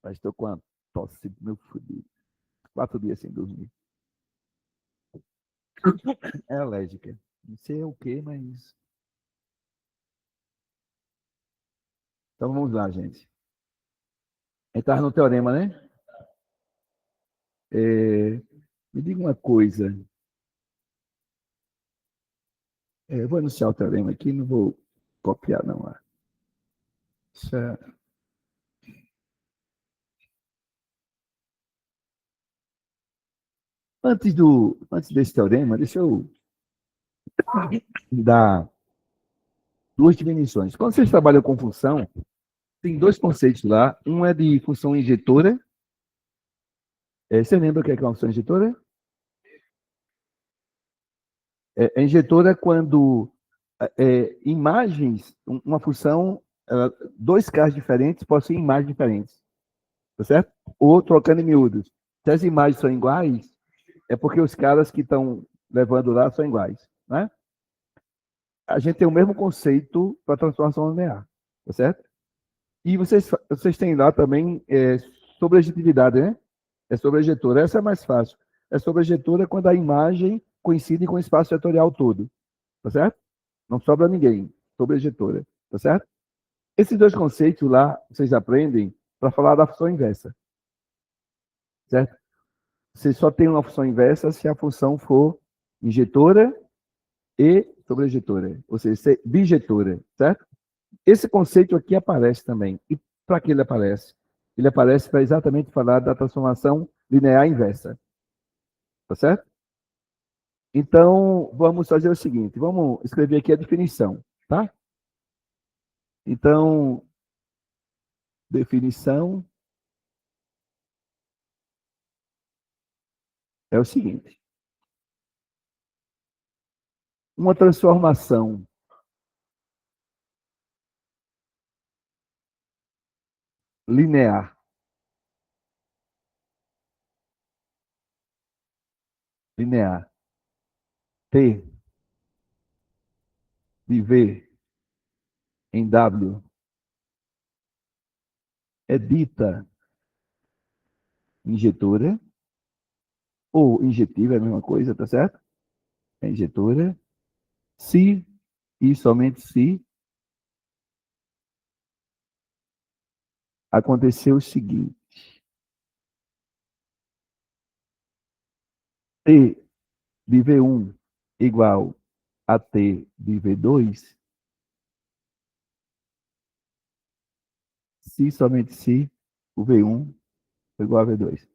Mas estou com a tosse meu fudido. 4 dias sem dormir. É alérgica. Não sei o que, mas. Então vamos lá, gente. Entrar no teorema, né? Me diga uma coisa. Eu vou anunciar o teorema aqui, não vou copiar, não. Isso é... Antes desse teorema, deixa eu dar duas definições. Quando vocês trabalham com função, tem dois conceitos lá. Um é de função injetora. Você lembra o que é uma função injetora? Injetora é quando imagens, uma função, dois casos diferentes possuem imagens diferentes. Tá certo? Ou trocando em miúdos. Se as imagens são iguais, é porque os caras que estão levando lá são iguais. Né? A gente tem o mesmo conceito para transformação linear. Tá certo? E vocês têm lá também sobrejetividade, né? É sobrejetora. Essa é mais fácil. É sobrejetora quando a imagem coincide com o espaço vetorial todo. Tá certo? Não sobra ninguém. Sobrejetora. Tá certo? Esses dois conceitos lá, vocês aprendem para falar da função inversa. Certo? Você só tem uma função inversa se a função for injetora e sobrejetora. Ou seja, bijetora. Certo? Esse conceito aqui aparece também. E para que ele aparece? Ele aparece para exatamente falar da transformação linear inversa. Tá certo? Então, vamos fazer o seguinte. Vamos escrever aqui a definição. Tá? Então, definição é o seguinte. Uma transformação linear T de V em W é dita injetora ou injetiva, é a mesma coisa, tá certo? É injetora se e somente se acontecer o seguinte. T de V1 igual a T de V2, se somente se o V1 é igual a V2.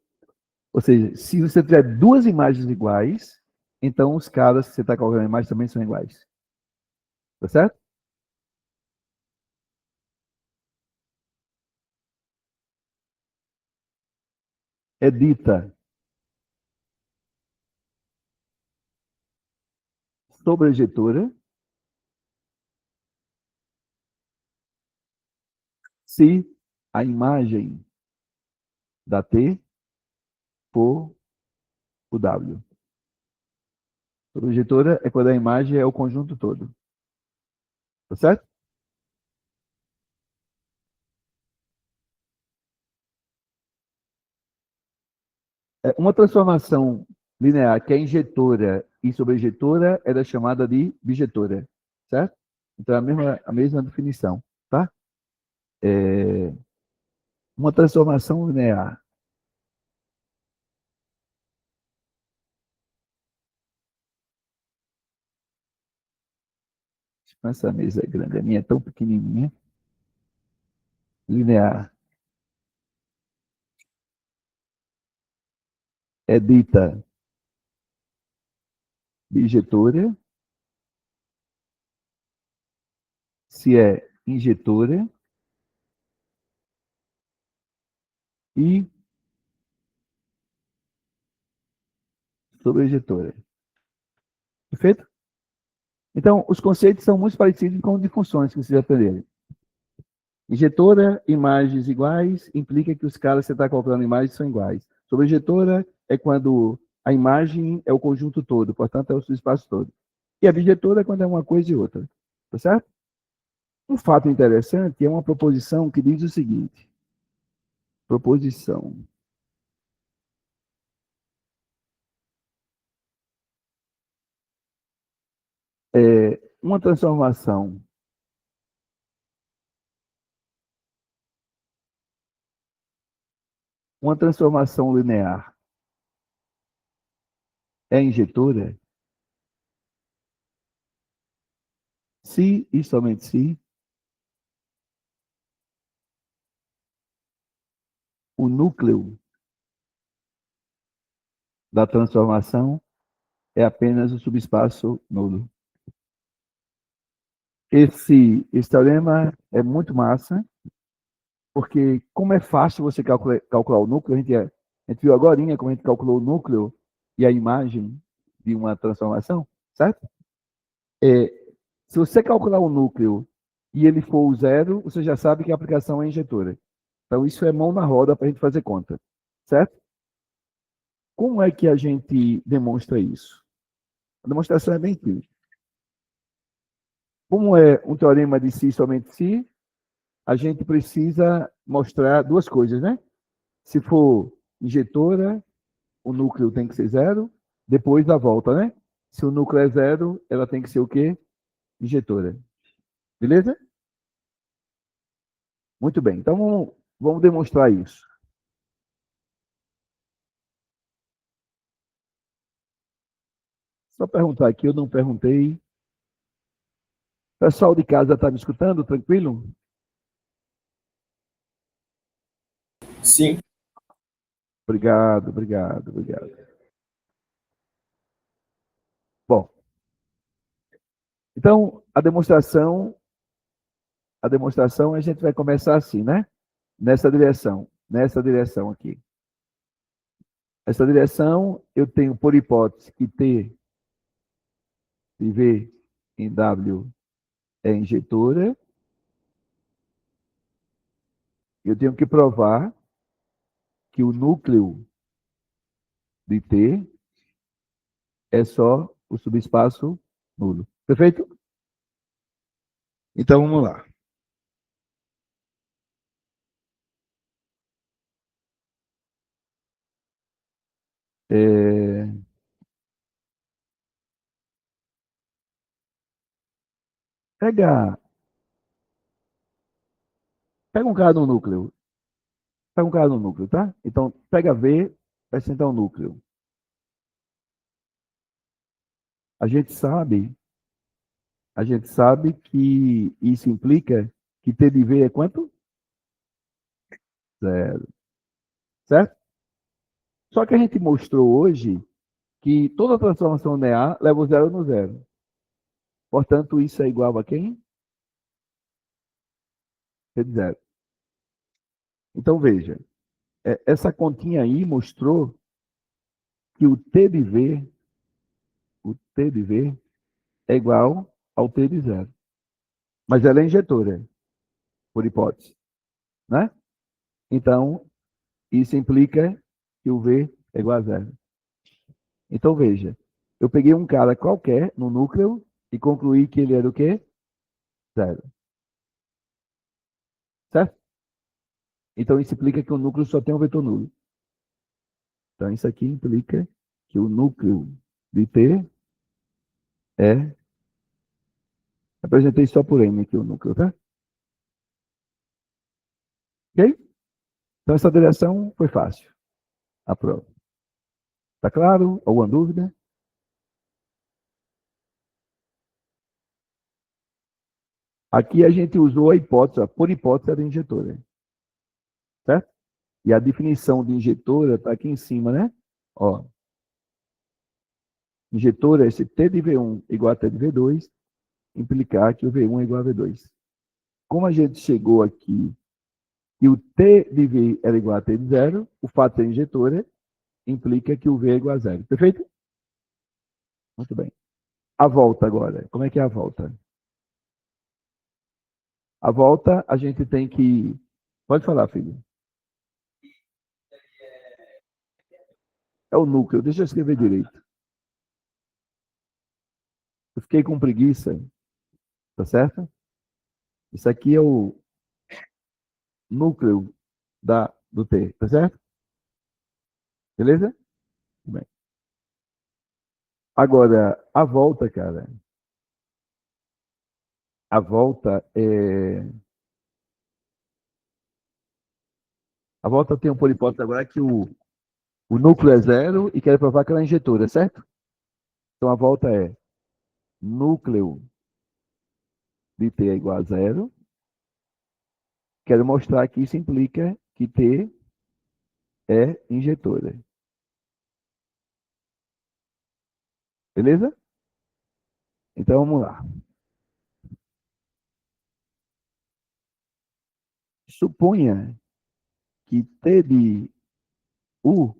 Ou seja, se você tiver duas imagens iguais, então os caras que você está colocando a imagem também são iguais. Tá certo? É dita sobrejetora se a imagem da T for o W. Sobrejetora é quando a imagem é o conjunto todo. Tá certo? Uma transformação linear que é injetora e sobrejetora era chamada de bijetora. Certo? Então é a mesma definição. Tá? Uma transformação linear. Essa mesa é grande, a minha é tão pequenininha. Linear é dita bijetora se é injetora e sobrejetora. Perfeito? Então, os conceitos são muito parecidos com os de funções que vocês aprenderam. Injetora, imagens iguais, implica que os caras que você está colocando imagens são iguais. Sobrejetora é quando a imagem é o conjunto todo, portanto, é o seu espaço todo. E a bijetora é quando é uma coisa e outra. Tá certo? Um fato interessante é uma proposição que diz o seguinte: proposição. É uma transformação linear é injetora? Se e somente se o núcleo da transformação é apenas o subespaço nulo. Esse teorema é muito massa, porque como é fácil você calcular o núcleo, a gente viu agora como a gente calculou o núcleo e a imagem de uma transformação, certo? É, se você calcular o núcleo e ele for o zero, você já sabe que a aplicação é injetora. Então, isso é mão na roda para a gente fazer conta, certo? Como é que a gente demonstra isso? A demonstração é bem simples. Como é um teorema de si somente si, a gente precisa mostrar duas coisas, né? Se for injetora, o núcleo tem que ser zero, depois da volta, né? Se o núcleo é zero, ela tem que ser o quê? Injetora. Beleza? Muito bem. Então, vamos demonstrar isso. Só perguntar aqui, eu não perguntei. Pessoal de casa está me escutando? Tranquilo? Sim. Obrigado, obrigado, obrigado. Bom, então a demonstração a gente vai começar assim, né? Nessa direção aqui. Essa direção eu tenho por hipótese que T de V em W é injetora. Eu tenho que provar que o núcleo de T é só o subespaço nulo. Perfeito? Então vamos lá. É... Pega, pega um cara no núcleo. Pega um cara no núcleo, tá? Então, pega V, vai sentar o núcleo. A gente sabe, a gente sabe que isso implica que T de V é quanto? Zero. Certo? Só que a gente mostrou hoje que toda transformação linear leva o zero no zero. Portanto, isso é igual a quem? T de zero. Então, veja, essa continha aí mostrou que o T de V é igual ao T de zero. Mas ela é injetora, por hipótese, né? Então, isso implica que o V é igual a zero. Então, veja, eu peguei um cara qualquer no núcleo e concluí que ele era o quê? Zero. Certo? Então, isso implica que o núcleo só tem um vetor nulo. Então, isso aqui implica que o núcleo de T é... Apresentei só por M aqui o núcleo, tá? Ok? Então, essa direção foi fácil. Aprova. Tá claro? Alguma dúvida? Aqui a gente usou a hipótese, por hipótese era injetora, certo? E a definição de injetora está aqui em cima, né? Ó, injetora é esse T de V1 igual a T de V2, implicar que o V1 é igual a V2. Como a gente chegou aqui e o T de V era igual a T de zero, o fato de ser injetora implica que o V é igual a zero. Perfeito? Muito bem. A volta agora. Como é que é a volta? A volta a gente tem que... Pode falar, filho. É o núcleo. Deixa eu escrever direito. Eu fiquei com preguiça, tá certo? Isso aqui é o núcleo do T, tá certo? Beleza? Bem. Agora, a volta, cara. A volta é. A volta tem um por hipótese agora que o núcleo é zero e quero provar que ela é injetora, certo? Então a volta é núcleo de T é igual a zero. Quero mostrar que isso implica que T é injetora. Beleza? Então vamos lá. Suponha que T de U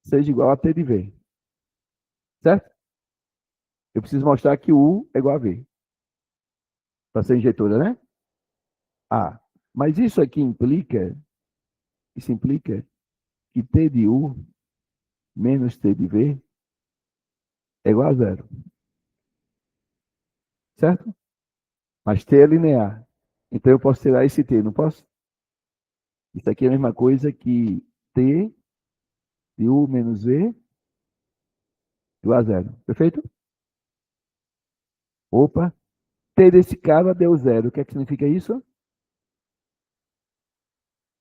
seja igual a T de V. Certo? Eu preciso mostrar que U é igual a V. Para ser injetora, né? Ah, mas isso implica que T de U menos T de V é igual a zero. Certo? Mas T é linear. Então eu posso tirar esse T, não posso? Isso aqui é a mesma coisa que T de U menos V igual a zero. Perfeito? Opa. T desse cara deu zero. O que é que significa isso?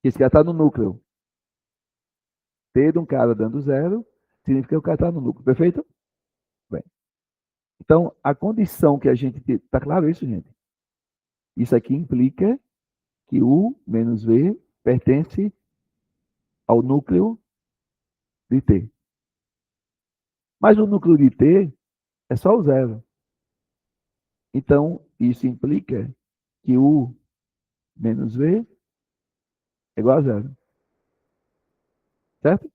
Que esse cara está no núcleo. T de um cara dando zero significa que o cara está no núcleo. Perfeito? Bem. Então, a condição que a gente tem. Está claro isso, gente? Isso aqui implica que U menos V pertence ao núcleo de T. Mas o núcleo de T é só o zero. Então, isso implica que U menos V é igual a zero. Certo?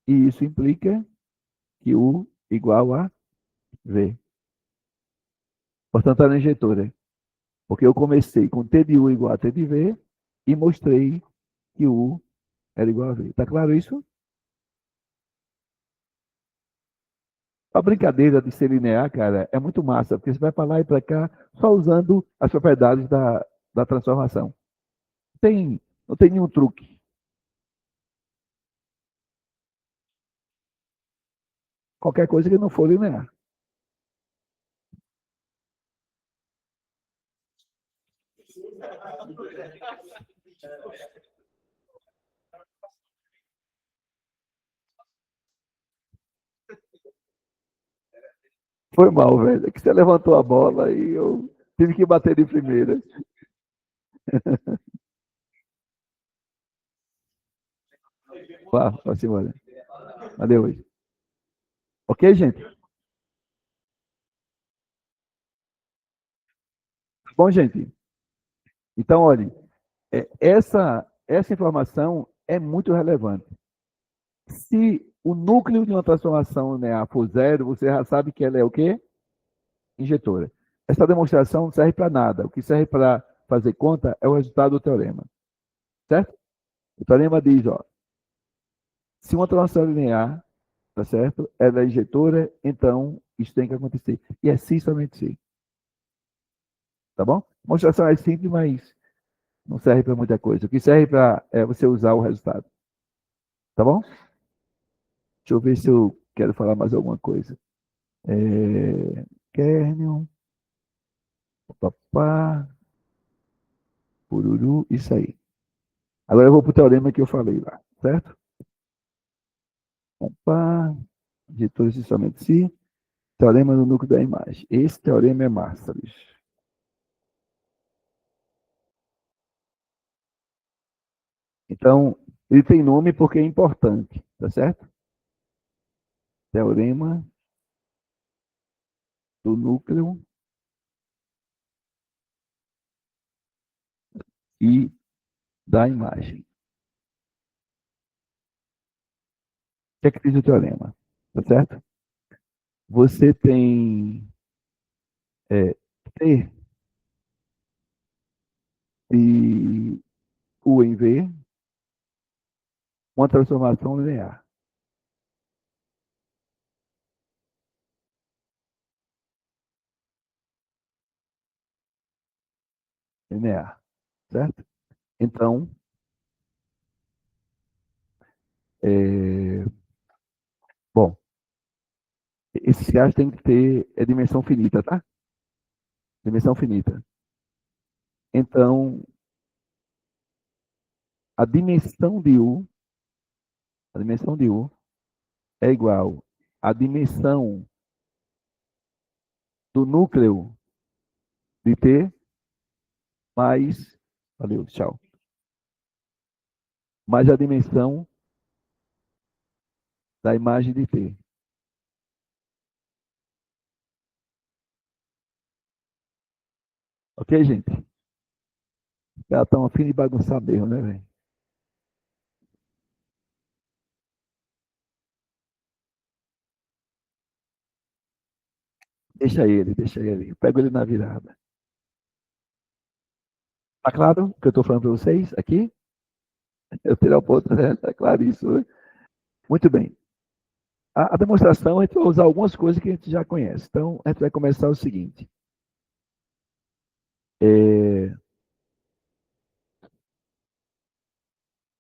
E isso implica que U igual a V. Portanto, ela é injetora. Porque eu comecei com T de U igual a T de V e mostrei que U era igual a V. Está claro isso? A brincadeira de ser linear, cara, é muito massa, porque você vai para lá e para cá só usando as propriedades da transformação. Não tem nenhum truque. Qualquer coisa que não for linear. Foi mal, velho. É que você levantou a bola e eu tive que bater de primeira. Vá embora. Valeu hoje. Ok, gente? Bom, gente. Então, olha, essa informação é muito relevante. Se o núcleo de uma transformação linear for zero, você já sabe que ela é o quê? Injetora. Essa demonstração não serve para nada. O que serve para fazer conta é o resultado do teorema. Certo? O teorema diz, ó, se uma transformação linear, tá certo? Ela é injetora, então isso tem que acontecer. E é sim, somente sim. Tá bom? A demonstração é simples, mas não serve para muita coisa. O que serve para é você usar o resultado. Tá bom? Deixa eu ver se eu quero falar mais alguma coisa. Kernel, papá, pururu, isso aí. Agora eu vou para o teorema que eu falei lá, certo? Opa, de todos somente si. Teorema do núcleo da imagem. Esse teorema é massa, bicho. Então, ele tem nome porque é importante, tá certo? Teorema do núcleo e da imagem. O que é que diz o teorema? Tá certo? Você tem T e U em V, uma transformação linear. linear, certo? Então, bom, esses caras têm que ter dimensão finita, tá? Dimensão finita. Então, a dimensão de U, a dimensão de U é igual à dimensão do núcleo de T mais, valeu, tchau, mais a dimensão da imagem de T. Ok, gente? Os caras estão a fim de bagunçar mesmo, né, velho? Deixa ele, deixa ele. Eu pego ele na virada. Tá claro o que eu estou falando para vocês aqui? Eu tirei o ponto, né? Tá claro isso, né? Muito bem. A demonstração, a gente vai usar algumas coisas que a gente já conhece. Então, a gente vai começar o seguinte.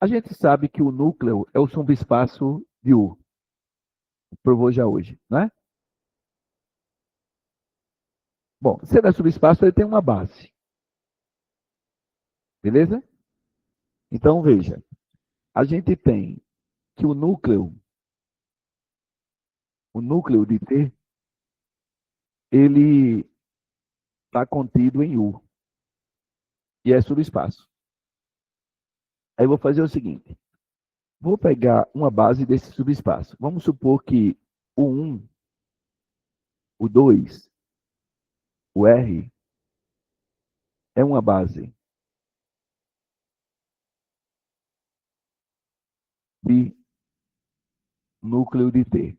A gente sabe que o núcleo é o subespaço de U. Provou já hoje, né? Bom, se ele é subespaço, ele tem uma base. Beleza? Então, veja. A gente tem que o núcleo de T, ele está contido em U. E é subespaço. Aí eu vou fazer o seguinte. Vou pegar uma base desse subespaço. Vamos supor que o 1, o 2, o R é uma base de núcleo de T.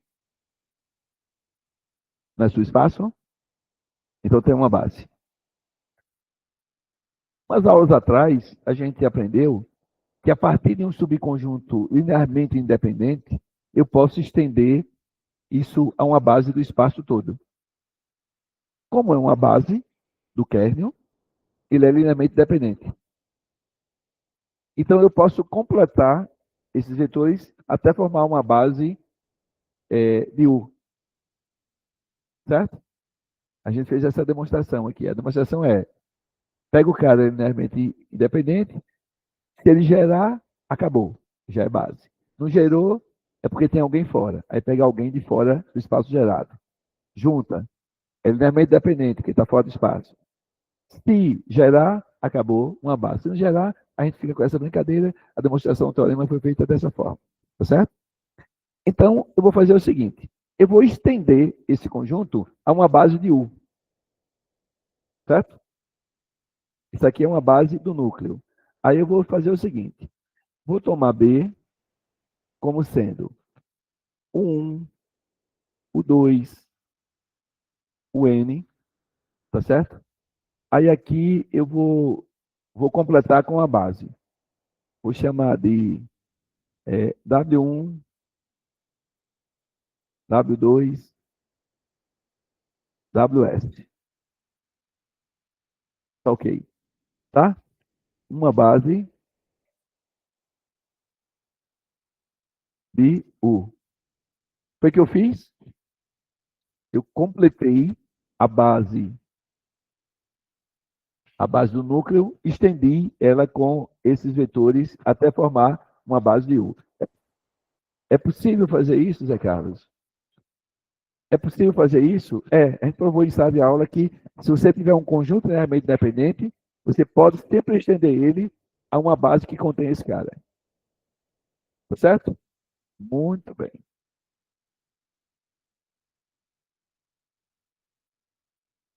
Não é subespaço? Então tem uma base. Umas aulas atrás, a gente aprendeu que a partir de um subconjunto linearmente independente, eu posso estender isso a uma base do espaço todo. Como é uma base do kernel, ele é linearmente dependente. Então, eu posso completar esses vetores até formar uma base de U. Certo? A gente fez essa demonstração aqui. A demonstração é, pega o cara linearmente independente, se ele gerar, acabou. Já é base. Não gerou, é porque tem alguém fora. Aí pega alguém de fora do espaço gerado. Junta. É linearmente dependente, que está fora do espaço. Se gerar, acabou uma base. Se não gerar, a gente fica com essa brincadeira. A demonstração do teorema foi feita dessa forma. Tá certo? Então, eu vou fazer o seguinte. Eu vou estender esse conjunto a uma base de U. Certo? Isso aqui é uma base do núcleo. Aí eu vou fazer o seguinte. Vou tomar B como sendo o 1, o 2, o N. Tá certo? Aí aqui eu vou completar com a base. Vou chamar de W1, W2, WS. Tá ok. Tá? Uma base de U. Foi o que eu fiz? Eu completei a base do núcleo, estendi ela com esses vetores até formar uma base de U. É possível fazer isso, Zé Carlos? É possível fazer isso? A gente provou em sala de aula que se você tiver um conjunto linearmente dependente, você pode sempre estender ele a uma base que contém esse cara. Tá certo? Muito bem.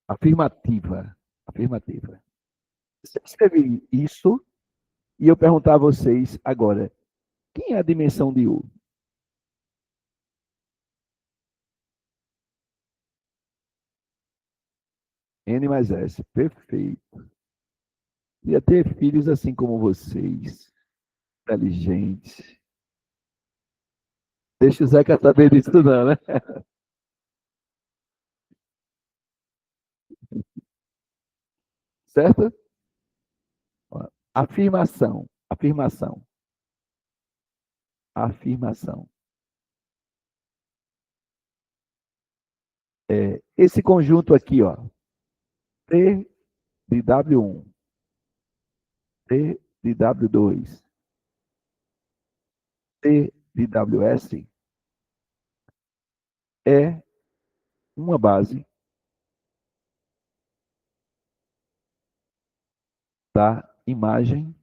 Afirmativa. Afirmativa. Você escreve isso e eu perguntar a vocês agora, quem é a dimensão de U? N mais S. Perfeito. Queria ter filhos assim como vocês, inteligentes. Deixa o Zeca saber disso não, né? Certo? Afirmação. Afirmação. Afirmação. Esse conjunto aqui, ó. T de W1. T de W2. T de WS é uma base da imagem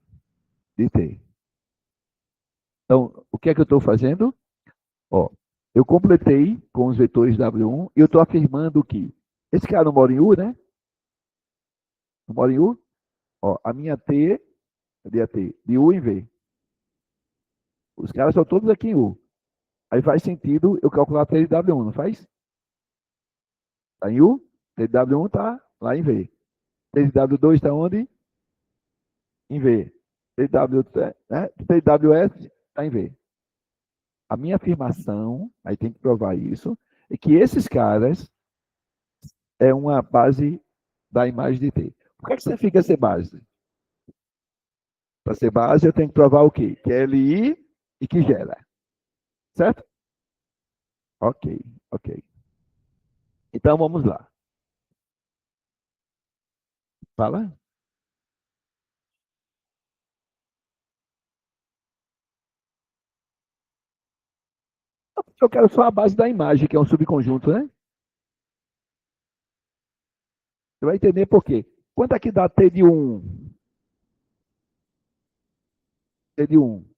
de T. Então, o que é que eu estou fazendo? Ó, eu completei com os vetores W1 e eu estou afirmando que esse cara não mora em U, né? Não mora em U? Ó, a minha T, cadê a T? De U em V. Os caras são todos aqui em U. Aí faz sentido eu calcular a T de W1, não faz? Está em U, T de W1 está lá em V. T de W2 está onde? Em V. T de WS está em V. A minha afirmação, aí tem que provar isso, é que esses caras é uma base da imagem de T. Por que você fica ser base? Para ser base, eu tenho que provar o quê? Que é LI e que gera. Certo? Ok, ok. Então, vamos lá. Fala. Eu quero só a base da imagem, que é um subconjunto, né? Você vai entender por quê. Quanto é que dá T de 1? T de 1.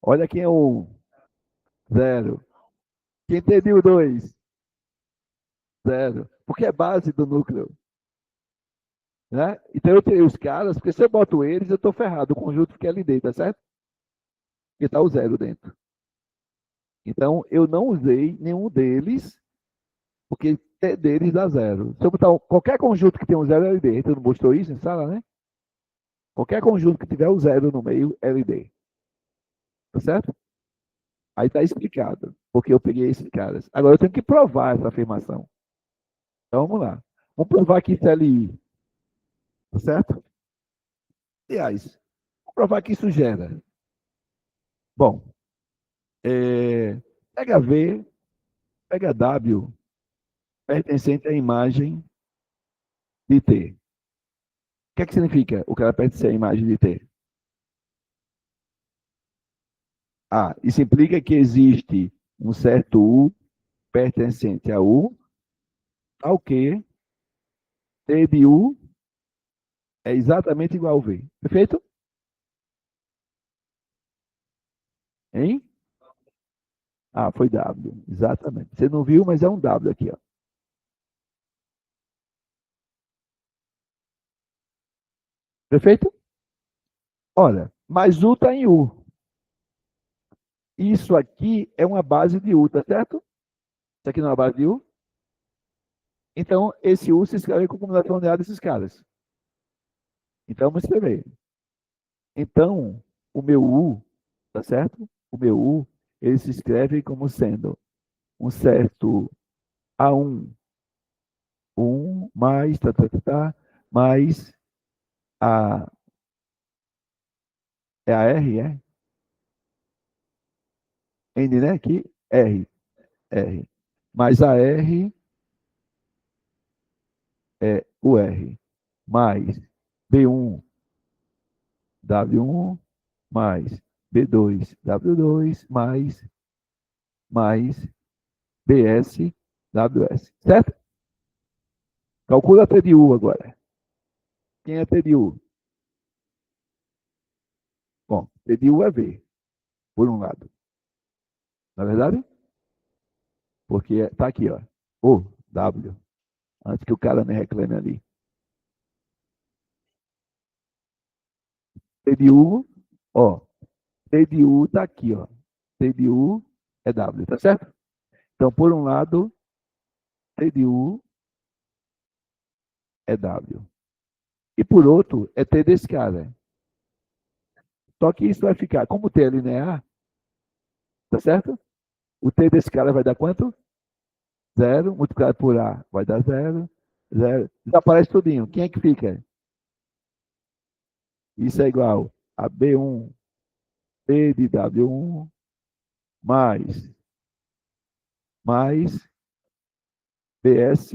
Olha quem é o 0. Quem T de 2? 0. Porque é base do núcleo. Né? Então eu tenho os caras, porque se eu boto eles, eu estou ferrado. O conjunto fica ali dentro, tá certo? Porque está o 0 dentro. Então eu não usei nenhum deles, porque T deles dá 0. Se eu botar qualquer conjunto que tenha um 0 é LD, a gente não mostrou isso em sala, né? Qualquer conjunto que tiver o 0 no meio é LD. Tá certo? Aí está explicado, porque eu peguei esses caras. Agora eu tenho que provar essa afirmação. Então vamos lá. Vamos provar que isso é LI. Tá certo? Aliás, vamos provar que isso gera. Bom, pega V, pega W, pertencente à imagem de T. O que é que significa o cara pertencer à imagem de T? Ah, isso implica que existe um certo U pertencente a U, ao que T de U é exatamente igual a V. Perfeito? Hein? Ah, foi W. Exatamente. Você não viu, mas é um W aqui, ó. Perfeito? Olha, mas U está em U. Isso aqui é uma base de U, tá certo? Isso aqui não é uma base de U? Então, esse U se escreve com combinação linear desses caras. Então, vamos escrever. Então, o meu U, tá certo? O meu U, ele se escreve como sendo um certo A1, 1 mais, mais a, é a R, é? N, né? Aqui, R. Mais a R é o R. Mais B1, W1, mais B2, W2, mais BS, WS. Certo? Calcula a T de U agora. Quem é T de U? Bom, T de U é V, por um lado. Na verdade? Porque está aqui, ó. O, W. Antes que o cara me reclame ali. T de U, ó. T de U está aqui, ó. T de U é W, tá certo? Então, por um lado, T de U é W. E por outro, é T desse cara. Só que isso vai ficar, como T é linear, tá certo? O T desse cara vai dar quanto? 0, multiplicado por A vai dar 0, 0. Desaparece tudinho. Quem é que fica? Isso é igual a B1, T de W1, mais BS,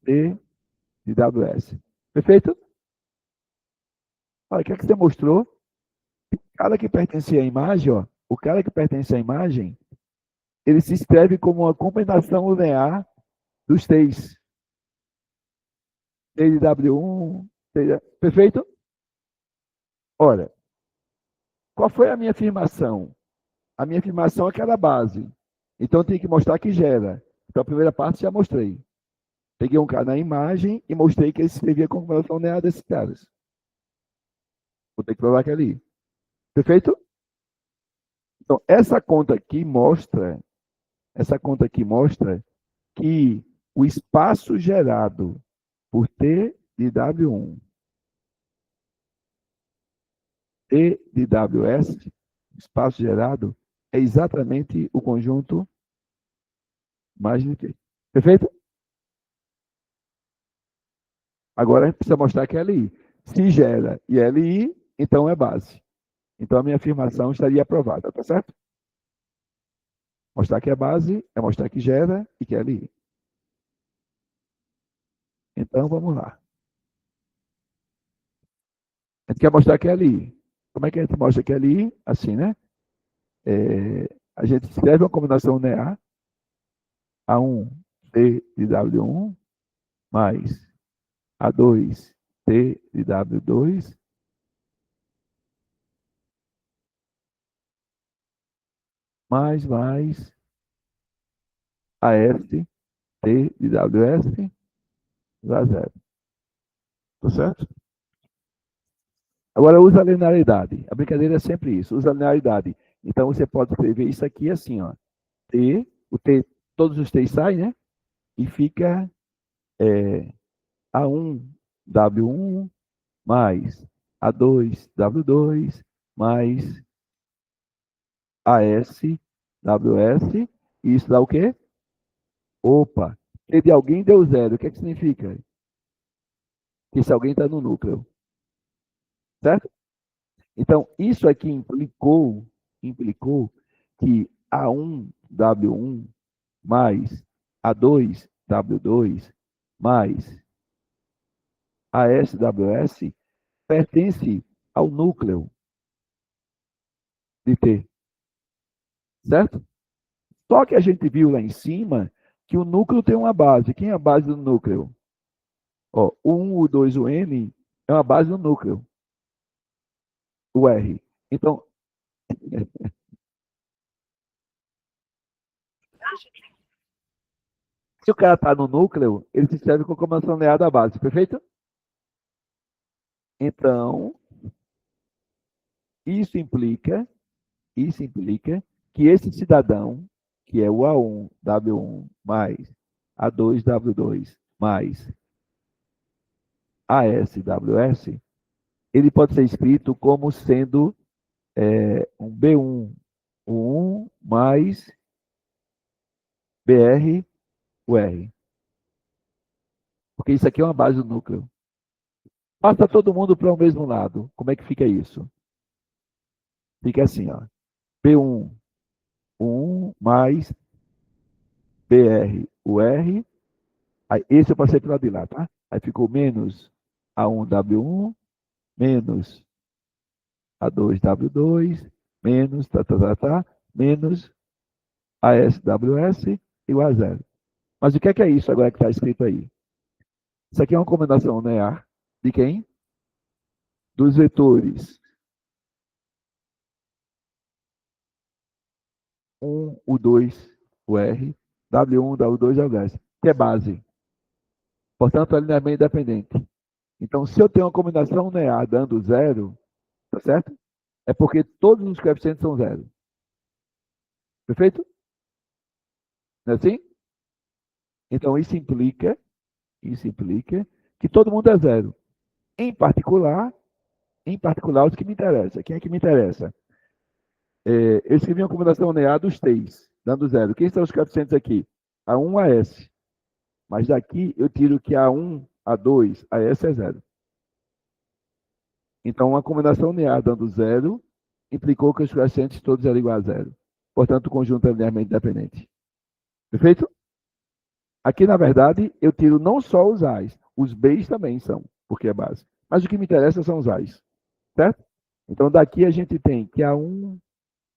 T de WS. Perfeito? Olha, o que é que você mostrou? O cara que pertence à imagem, ó, o cara que pertence à imagem, ele se escreve como uma combinação linear dos T's. T de W1, perfeito? Olha, qual foi a minha afirmação? A minha afirmação é aquela base. Então, eu tenho que mostrar que gera. Então, a primeira parte já mostrei. Peguei um cara na imagem e mostrei que ele se escrevia com combinação linear desses caras. Vou ter que provar que é ali. Perfeito? Então, essa conta aqui mostra que o espaço gerado por T de W1, T de WS, espaço gerado, é exatamente o conjunto margem de T. Perfeito? Agora precisa mostrar que é LI. Se gera e é LI, então é base. Então a minha afirmação estaria aprovada, tá certo? Mostrar que é base é mostrar que gera e que é LI. Então vamos lá. A gente quer mostrar que é LI. Como é que a gente mostra que é LI? Assim, né? A gente escreve uma combinação linear A1 T de W1 mais A2 T de W2 mais AS T de WS igual a zero. Tá certo? Agora usa a linearidade. A brincadeira é sempre isso, usa a linearidade. Então você pode escrever isso aqui assim, ó. T, o T, todos os T's saem, né? E fica A1 W1 mais A2 W2 mais AS WS. E isso dá o quê? Opa, T de alguém deu zero. O que é que significa? Que esse alguém está no núcleo. Certo? Então, isso aqui implicou que A1 W1 mais A2 W2 mais ASWS pertence ao núcleo de T, certo? Só que a gente viu lá em cima que o núcleo tem uma base. Quem é a base do núcleo? Ó, o 1, o 2, o N é uma base do núcleo. O R. Então, se o cara está no núcleo, ele se serve com combinação linear da base, perfeito? Então, isso implica que esse cidadão, que é o A1 W1 mais A2 W2 mais ASWS, ele pode ser escrito como sendo um B1, o 1 mais BR, o R. Porque isso aqui é uma base do núcleo. Passa todo mundo para o mesmo lado. Como é que fica isso? Fica assim, ó. B1, o 1 mais BR, o R. Aí, esse eu passei para o lado de lá, tá? Aí ficou menos A1W1, menos A2W2, menos, menos ASWS igual a zero. Mas o que é isso agora que está escrito aí? Isso aqui é uma combinação linear de quem? Dos vetores 1, o 2, o R, W1, W2, WS, que é base. Portanto, é linearmente independente. Então, se eu tenho uma combinação linear dando zero, tá certo? É porque todos os coeficientes são zero. Perfeito? Não é assim? Então, isso implica que todo mundo é zero. Em particular, os que me interessam. Quem é que me interessa? Eu escrevi uma combinação linear dos T's, dando zero. Quem são os coeficientes aqui? A1, a S. Mas daqui eu tiro que A1, A2, a S é zero. Então, uma combinação linear dando zero implicou que os coeficientes todos eram iguais a zero. Portanto, o conjunto é linearmente dependente. Perfeito? Aqui, na verdade, eu tiro não só os A's, os B's também são, porque é base. Mas o que me interessa são os A's, certo? Então, daqui a gente tem que A1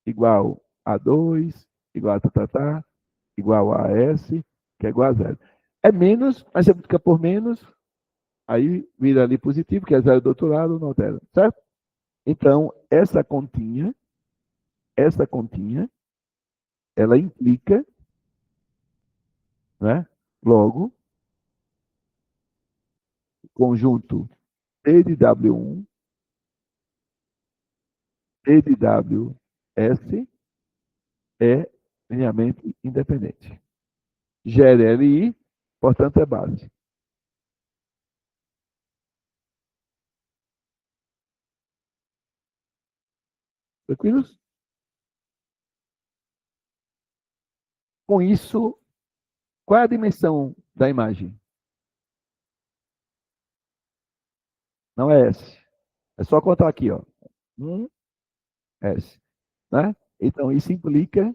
igual a 2, igual a tá, igual a S, que é igual a zero. É menos, mas você multiplica por menos, aí vira ali positivo, que é zero do outro lado, não altera, certo? Então, essa continha, ela implica, né? Logo, conjunto T de W1, T de WS é linearmente independente. Gera LI, portanto, é base. Tranquilos? Com isso, qual é a dimensão da imagem? Não é S. É só contar aqui, ó. 1, S. Né? Então, isso implica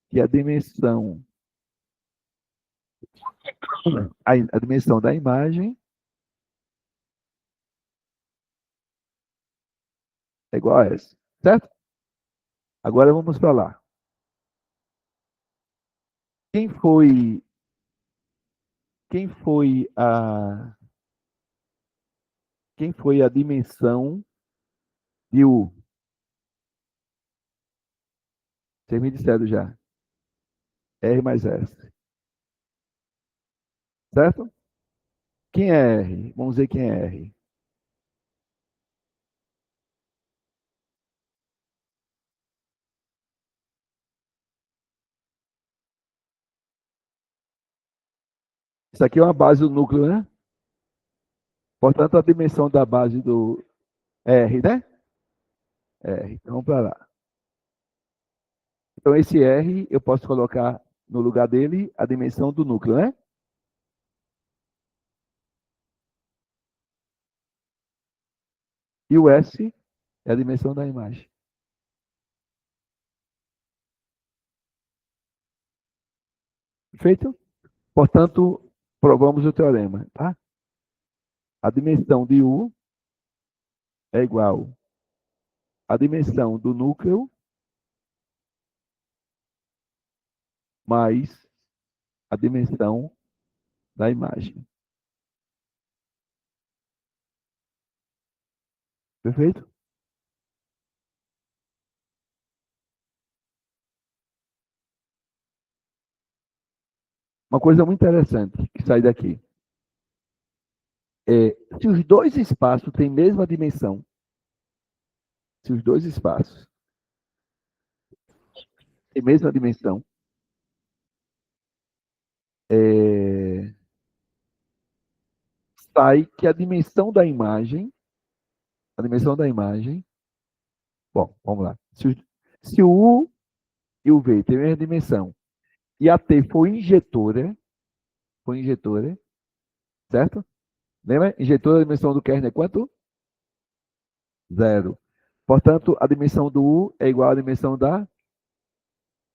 que a dimensão da imagem é igual a S. Certo? Agora vamos para lá. Quem foi quem foi a quem foi a dimensão de U? Vocês me disseram já. R mais S. Certo? Quem é R? Vamos ver quem é R. Isso aqui é uma base do núcleo, né? Portanto, a dimensão da base do R, né? R. Então, vamos para lá. Então, esse R, eu posso colocar no lugar dele a dimensão do núcleo, né? E o S é a dimensão da imagem. Perfeito? Portanto, provamos o teorema, tá? A dimensão de U é igual à dimensão do núcleo mais a dimensão da imagem. Perfeito? Uma coisa muito interessante que sai daqui é se os dois espaços têm mesma dimensão, se os dois espaços têm mesma dimensão, é, sai que a dimensão da imagem, bom, vamos lá. Se o U e o V têm a mesma dimensão e a T foi injetora, certo? Lembra? Injetora, a dimensão do kernel é quanto? Zero. Portanto, a dimensão do U é igual à dimensão da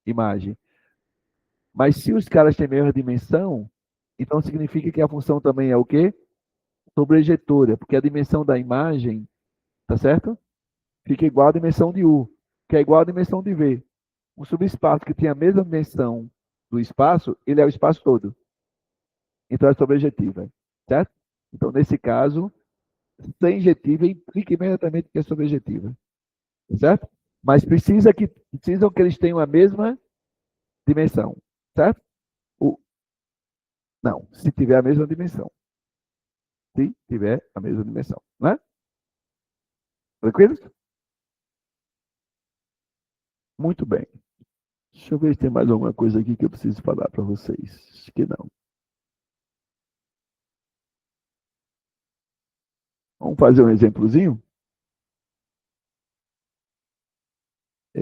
imagem. Mas se os caras têm a mesma dimensão, então significa que a função também é o quê? Sobrejetora, porque a dimensão da imagem, tá certo? Fica igual à dimensão de U, que é igual à dimensão de V. Um subespaço que tem a mesma dimensão do espaço, ele é o espaço todo. Então é sobrejetiva, certo? Então, nesse caso, ser injetiva implica imediatamente que é sobrejetiva, certo? Mas precisam que eles tenham a mesma dimensão, certo? O, não, se tiver a mesma dimensão. Se tiver a mesma dimensão, né? Tranquilo? Muito bem. Deixa eu ver se tem mais alguma coisa aqui que eu preciso falar para vocês. Acho que não. Vamos fazer um exemplozinho? É,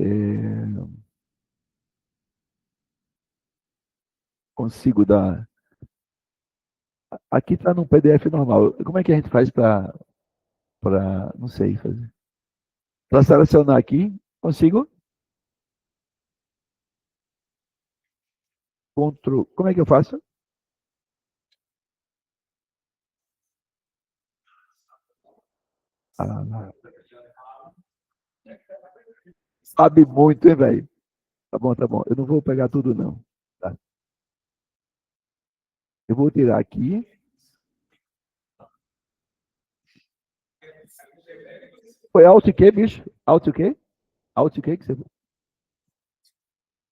consigo dar. Aqui está no PDF normal. Como é que a gente faz para para, não sei fazer. Para selecionar aqui, consigo? Como é que eu faço? Ah, sabe muito, hein, velho? Tá bom, tá bom. Eu não vou pegar tudo, não. Tá. Eu vou tirar aqui. Foi Alt o quê, bicho? Alt o quê? Alt o quê que você...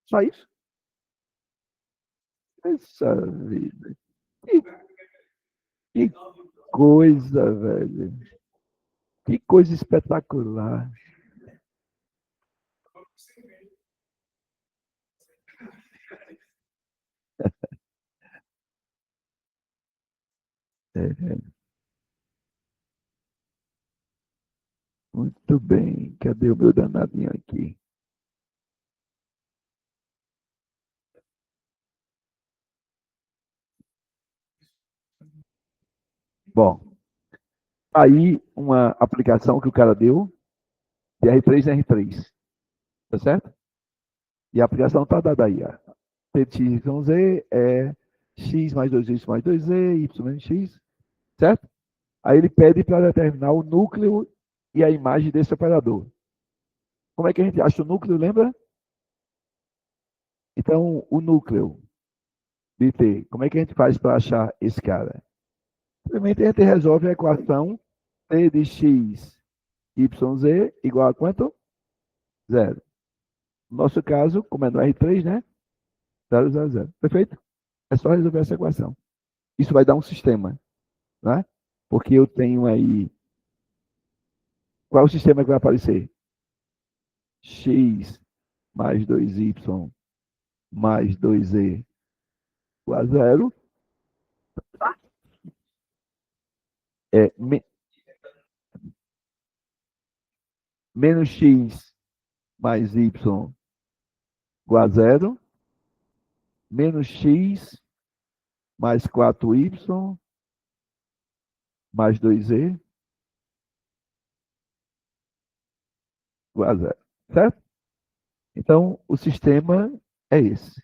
Só isso? Essa vida. Que, que coisa, velho. Que coisa espetacular. É, muito bem. Cadê o meu danadinho aqui? Bom, aí uma aplicação que o cara deu de R3 em R3. Tá certo? E a aplicação está dada aí. Ó. TXYZ é x mais 2y mais 2z, y menos x, certo? Aí ele pede para determinar o núcleo e a imagem desse operador. Como é que a gente acha o núcleo, lembra? Então, o núcleo de T, como é que a gente faz para achar esse cara? Simplesmente a gente resolve a equação T de x, yz igual a quanto? Zero. No nosso caso, como é no R3, né? 0, 0, 0. Perfeito? É só resolver essa equação. Isso vai dar um sistema, né? Porque eu tenho aí... Qual é o sistema que vai aparecer? X mais 2y mais 2z igual a zero. É menos x mais y igual a zero. Menos x mais 4y mais 2z igual a zero. Certo? Então, o sistema é esse.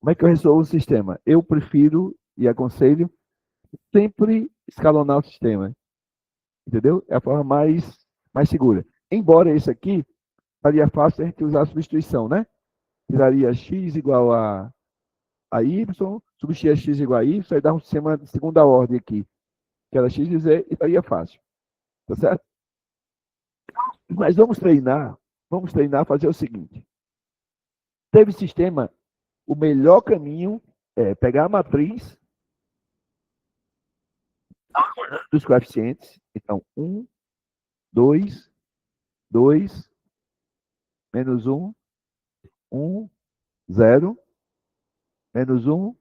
Como é que eu resolvo o sistema? Eu prefiro e aconselho sempre escalonar o sistema. Entendeu? É a forma mais segura. Embora esse aqui faria fácil a gente usar a substituição, né? Tiraria x igual a y, substituir x igual a y, aí dá um sistema de segunda ordem aqui, que era x e z, e estaria fácil. Tá certo? Mas vamos treinar a fazer o seguinte. Teve sistema, o melhor caminho é pegar a matriz dos coeficientes. Então, 1, 2, 2, menos 1, 1, 0, menos 1,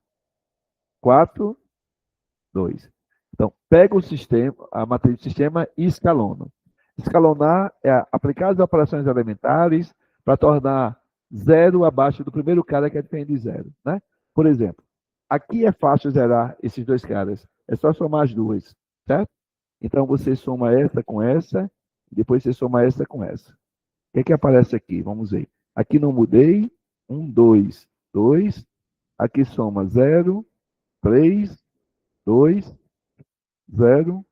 4, 2. Então, pega o sistema, a matriz do sistema e escalona. Escalonar é aplicar as operações elementares para tornar zero abaixo do primeiro cara que é diferente de zero. Né? Por exemplo, aqui é fácil zerar esses dois caras. É só somar as duas, certo? Então, você soma essa com essa, depois você soma essa com essa. O que é que aparece aqui? Vamos ver. Aqui não mudei. 1, 2, 2. Aqui soma 0, 3, 2, 0,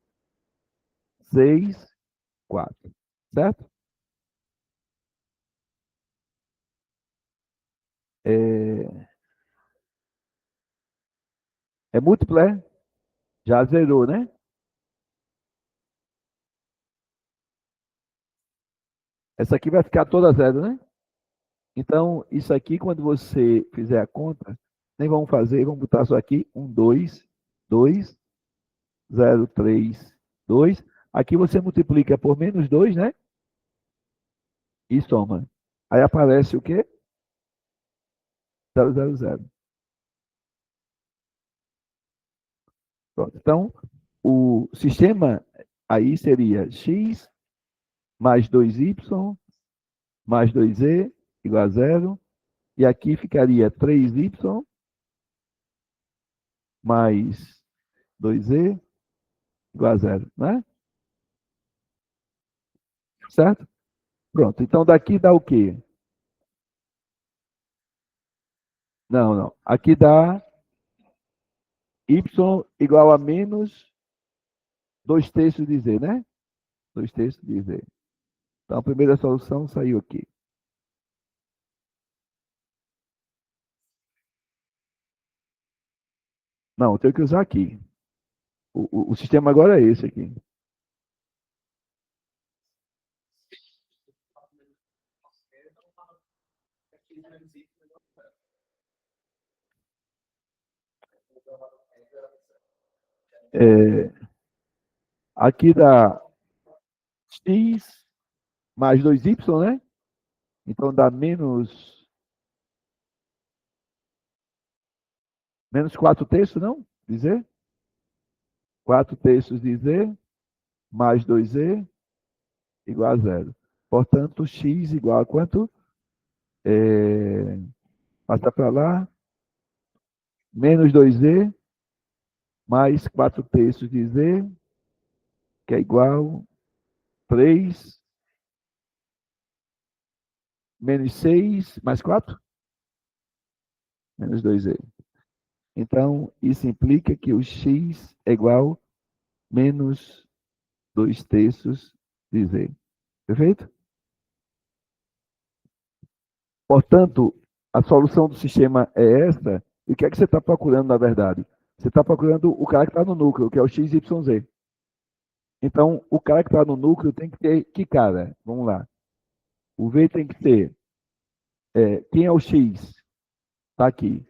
6, 4. Certo? É múltiplo, é? Já zerou, né? Essa aqui vai ficar toda zero, né? Então, isso aqui, quando você fizer a conta, nem vamos fazer, vamos botar só aqui 1, 2, 2, 0, 3, 2. Aqui você multiplica por menos 2, né? E soma. Aí aparece o quê? 0, 0, 0. Pronto. Então, o sistema aí seria x mais 2y mais 2z igual a 0. E aqui ficaria 3y mais 2z igual a 0, né? Certo? Pronto. Então, daqui dá o quê? Não, não. Aqui dá y igual a menos 2/3 de z, né? 2/3 de z. Então, a primeira solução saiu aqui. Não, eu tenho que usar aqui. O sistema agora é esse aqui. Aqui dá x mais 2y, né? Então dá menos 4/3, não? De z. 4/3 de z mais 2z igual a 0. Portanto, x igual a quanto? Passa para lá. Menos 2z mais 4/3 de z, que é igual a 3 menos 6 mais 4? Menos 2z. Então, isso implica que o x é igual a menos 2/3 de z. Perfeito? Portanto, a solução do sistema é essa. E o que é que você está procurando, na verdade? Você está procurando o cara que está no núcleo, que é o x, y, z. Então, o cara que está no núcleo tem que ter que cara? Vamos lá. O v tem que ter. Quem é o x? Está aqui.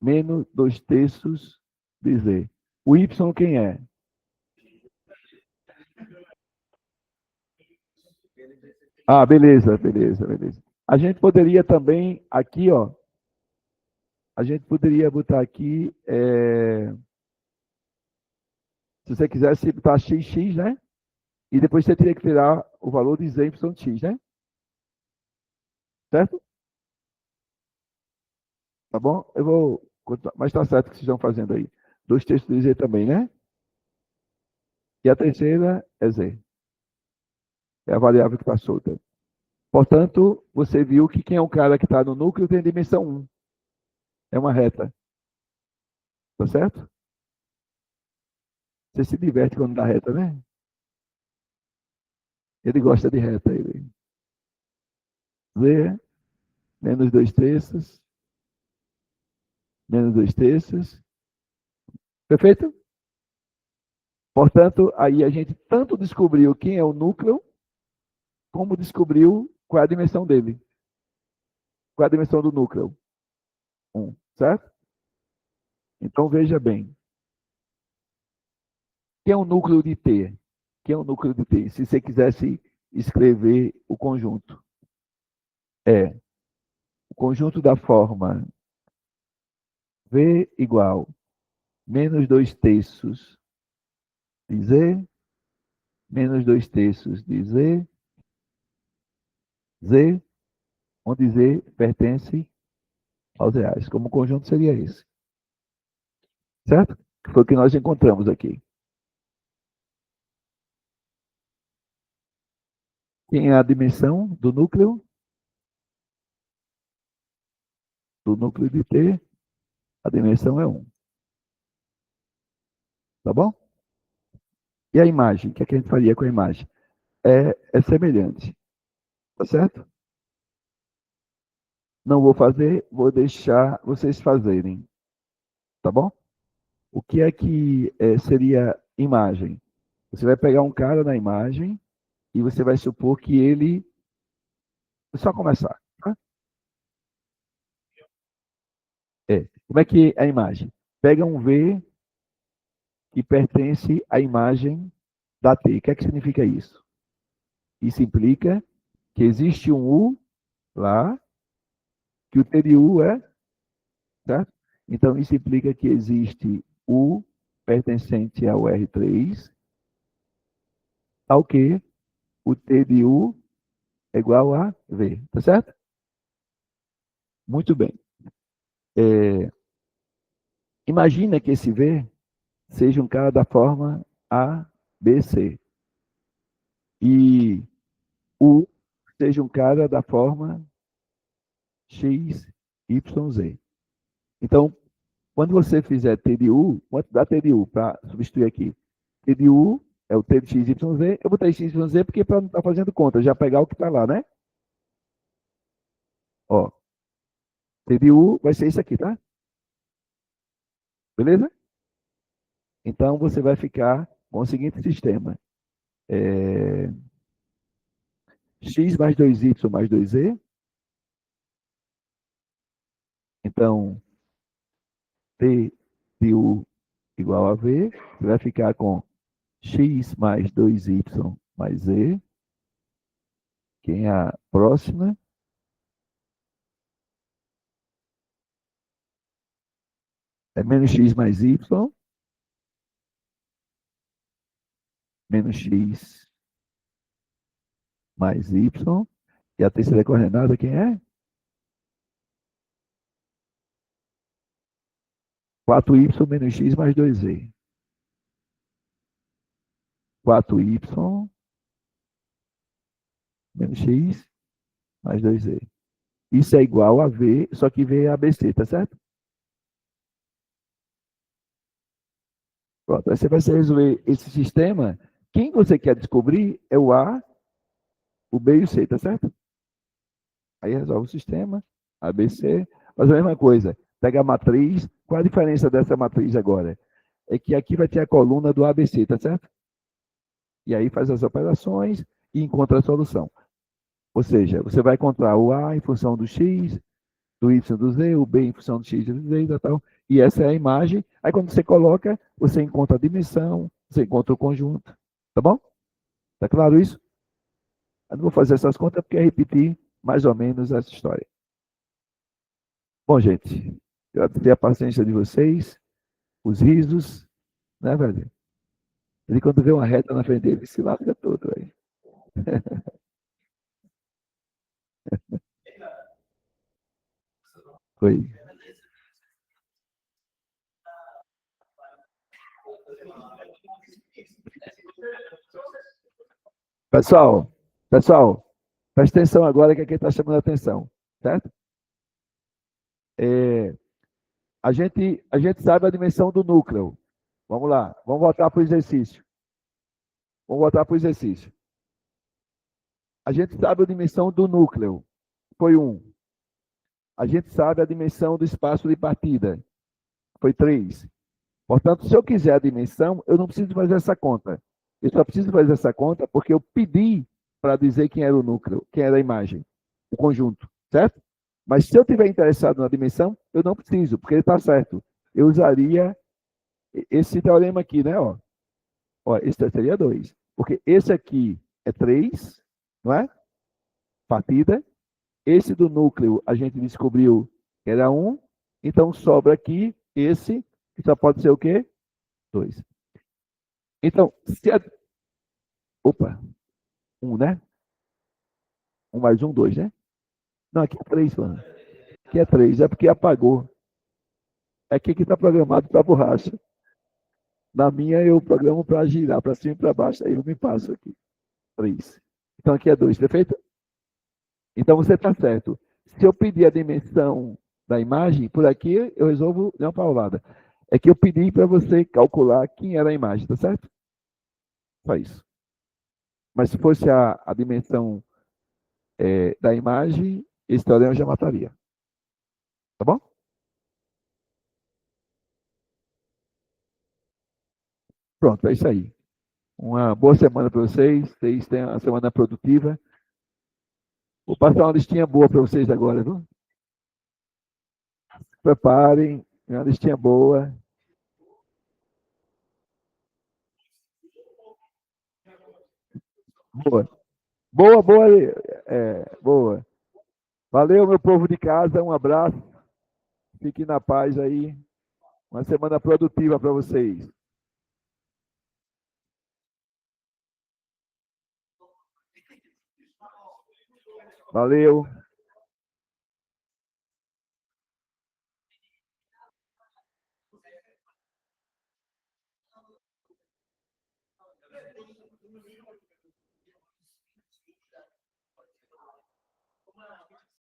Menos 2/3 de z. O y quem é? Ah, beleza, beleza, beleza. A gente poderia também, aqui, ó, a gente poderia botar aqui, se você quisesse botar xx, né? E depois você teria que tirar o valor de z y de x, né? Certo? Tá bom? Eu vou continuar, mas tá certo o que vocês estão fazendo aí. 2/3 de z também, né? E a terceira é z. É a variável que está solta. Portanto, você viu que quem é o cara que está no núcleo tem dimensão 1. É uma reta. Tá certo? Você se diverte quando dá reta, né? Ele gosta de reta. Ele. Z, menos 2/3, menos 2/3. Perfeito? Portanto, aí a gente tanto descobriu quem é o núcleo, como descobriu qual é a dimensão dele. Qual é a dimensão do núcleo? 1, certo? Então, veja bem. Quem é o núcleo de T? Quem é o núcleo de T? Se você quisesse escrever o conjunto. O conjunto da forma V igual menos 2/3 de Z, menos 2/3 de Z, Z, onde Z pertence aos reais. Como conjunto seria esse. Certo? Que foi o que nós encontramos aqui. Quem é a dimensão do núcleo? Do núcleo de T, a dimensão é 1. Tá bom? E a imagem? O que é que a gente faria com a imagem? É semelhante. Tá certo? Não vou fazer, vou deixar vocês fazerem. Tá bom? O que é que seria imagem? Você vai pegar um cara na imagem e você vai supor que ele. É só começar. Tá? Como é que é a imagem? Pega um V que pertence à imagem da T. O que é que significa isso? Isso implica que existe um U lá, que o T de U é, certo? Então, isso implica que existe U pertencente ao R3, ao que o T de U é igual a V, tá certo? Muito bem. Imagina que esse V seja um cara da forma A, B, C. E U seja um cara da forma x, y, z. Então, quando você fizer T de U, quanto dá T de U para substituir aqui? T de U é o T de x, y, z. Eu botei x, y, z porque para não estar fazendo conta, já pegar o que está lá, né? Ó, T de U vai ser isso aqui, tá? Beleza? Então, você vai ficar com o seguinte sistema. É, x mais 2y mais 2z. Então, T de U igual a V. Você vai ficar com x mais 2y mais z. Quem é a próxima? É menos x mais y. Menos x mais y. E a terceira coordenada, quem é? 4y menos x mais 2z. 4y menos x mais 2z. Isso é igual a V, só que V é ABC, tá certo? Pronto, aí você vai resolver esse sistema. Quem você quer descobrir é o A, o B e o C, tá certo? Aí resolve o sistema, ABC, faz a mesma coisa. Pega a matriz. Qual a diferença dessa matriz agora? É que aqui vai ter a coluna do ABC, tá certo? E aí faz as operações e encontra a solução. Ou seja, você vai encontrar o A em função do X, do Y do Z, o B em função do X do Z e tal. E essa é a imagem. Aí quando você coloca, você encontra a dimensão, você encontra o conjunto. Tá bom? Tá claro isso? Eu não vou fazer essas contas porque é repetir mais ou menos essa história. Bom, gente, eu agradecer a paciência de vocês, os risos, né, velho? Ele quando vê uma reta na frente dele, se lasca todo, velho. Foi. Pessoal, pessoal, presta atenção agora que aqui está chamando a atenção, certo? É, a gente sabe a dimensão do núcleo. Vamos lá, vamos voltar para o exercício. Vamos voltar para o exercício. A gente sabe a dimensão do núcleo, foi 1. A gente sabe a dimensão do espaço de partida, foi 3. Portanto, se eu quiser a dimensão, eu não preciso fazer essa conta. Eu só preciso fazer essa conta porque eu pedi para dizer quem era o núcleo, quem era a imagem, o conjunto, certo? Mas se eu tiver interessado na dimensão, eu não preciso, porque ele está certo. Eu usaria esse teorema aqui, né? Ó, esse seria 2. Porque esse aqui é 3, não é? Partida. Esse do núcleo a gente descobriu que era 1. Então sobra aqui esse, que só pode ser o quê? 2. Então, se a... Opa, 1, né? 1 mais 1, 2, né? Não, aqui é 3, mano. Aqui é 3, é porque apagou. É que aqui está programado para borracha. Na minha, eu programo para girar para cima e para baixo. Aí eu me passo aqui. 3. Então aqui é 2, perfeito? Então você está certo. Se eu pedir a dimensão da imagem, por aqui eu resolvo de uma paulada. É que eu pedi para você calcular quem era a imagem, tá certo? Só isso. Mas se fosse a dimensão da imagem, esse teorema já mataria. Tá bom? Pronto, é isso aí. Uma boa semana para vocês. Vocês tenham uma semana produtiva. Vou passar uma listinha boa para vocês agora, viu? Preparem, uma listinha boa. Boa. Boa, boa. Boa. Valeu, meu povo de casa. Um abraço. Fiquem na paz aí. Uma semana produtiva para vocês. Valeu.